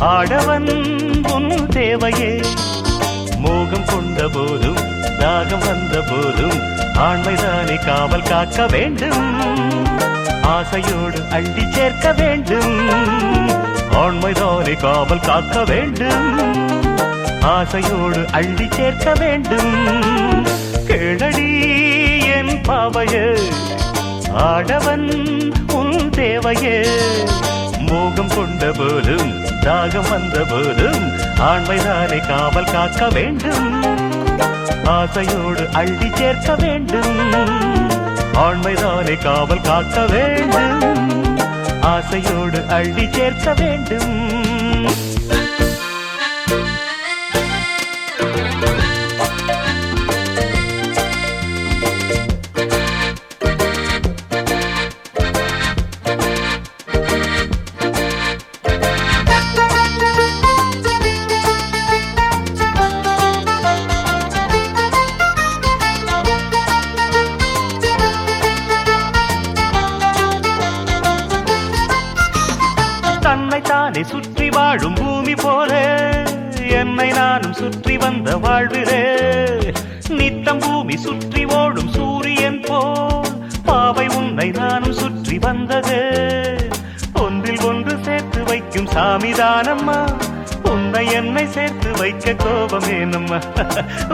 ஆடவன் உன் தேவையே மோகம் கொண்ட போதும் தாகம் வந்த போதும் ஆண்மைதானே காவல் காக்க வேண்டும் ஆசையோடு அள்ளி சேர்க்க வேண்டும் ஆண்மைதானே காவல் காக்க வேண்டும் ஆசையோடு அள்ளி சேர்க்க வேண்டும் கேளடி என் பாவையே ஆடவன் உன் தேவையே மோகம் கொண்ட போதும் தாகம் வந்த போதும் ஆண்மைதானே காவல் காக்க வேண்டும் ஆசையோடு அள்ளி சேர்க்க வேண்டும் ஆண்மைதானே காவல் காக்க வேண்டும் ஆசையோடு அள்ளி சேர்க்க வேண்டும் தன்னைத்தானே சுற்றி வாழும் பூமி போல என்னை நானும் சுற்றி வந்த வாழ்விலே நித்தம் பூமி சுற்றி ஓடும் சூரியன் போல் பாவை உன்னை நானும் சுற்றி வந்தது ஒன்றில் ஒன்று சேர்த்து வைக்கும் சாமிதானம்மா உன்னை என்னை சேர்த்து வைக்க கோபம் ஏனம்மா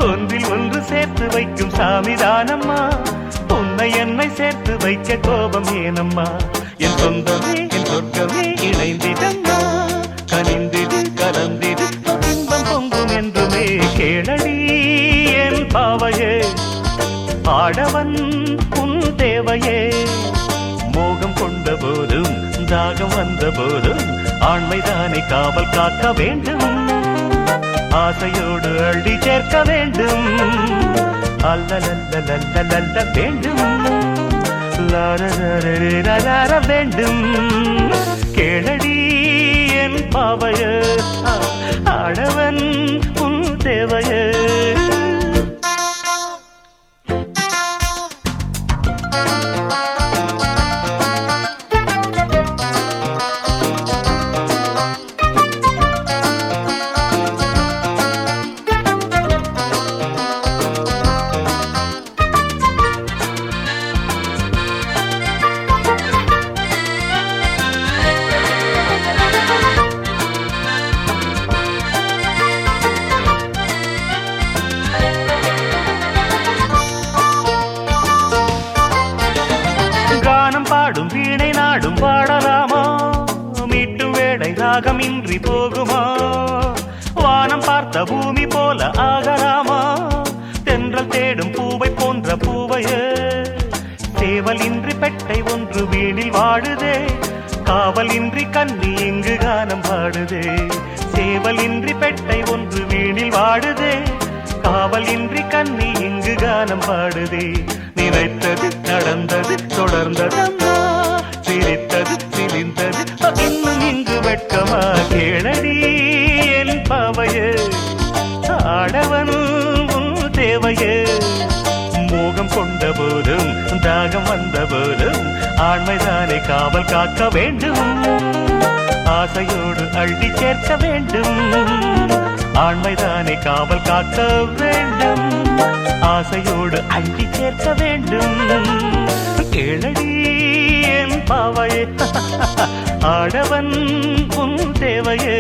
ஒன்றில் ஒன்று சேர்த்து வைக்கும் சாமிதானம்மா உன்னை என்னை சேர்த்து வைக்க கோபம் ஏனம்மா என் சொந்தமே என் சொர்க்கமே இணைந்திடம்மா கனிந்திடு கலந்திடு இன்பம் பொங்கும் என்றுமே கேளடி என் பாவையே ஆடவன் உன் தேவையே மோகம் கொண்ட போதும் தாகம் வந்த போதும் ஆண்மைதானே காவல் காக்க வேண்டும் ஆசையோடு அள்ளி சேர்க்க வேண்டும் அல்ல வேண்டும் லார வேண்டும் கேளடி என் பாவைய ஆடவன் உன் தேவைய பாடும் வீணை நாடும் பாடலாமா மீட்டும் வேடை ராகமின்றி போகுமா வானம் பார்த்த பூமி போல ஆகலாமா தென்றல் தேடும் பூவை போன்ற பூவையே சேவல் இன்றி பெட்டை ஒன்று வீணில் வாடுதே காவல் இன்றி கண்ணி இங்கு கானம் பாடுதே சேவல் இன்றி பெட்டை ஒன்று வீணில் வாடுதே காவல் இன்றி கண்ணி இங்கு கானம் பாடுதே நினைத்தது நடந்தது தொடர்ந்ததம்மா சிரித்தது சிரிந்தது இன்னும் இங்கு வெட்கமா கேளடி என் பாவையே ஆடவன் உன் தேவையே மோகம் கொண்ட போதும் தாகம் வந்த போதும் ஆண்மைதானே காவல் காக்க வேண்டும் ஆசையோடு அள்ளி சேர்க்க வேண்டும் ஆண்மைதானே காவல் காக்க வேண்டும் ஆசையோடு அள்ளி சேர்க்க வேண்டும் கேளடி என் பாவையே ஆடவன் உன் தேவையே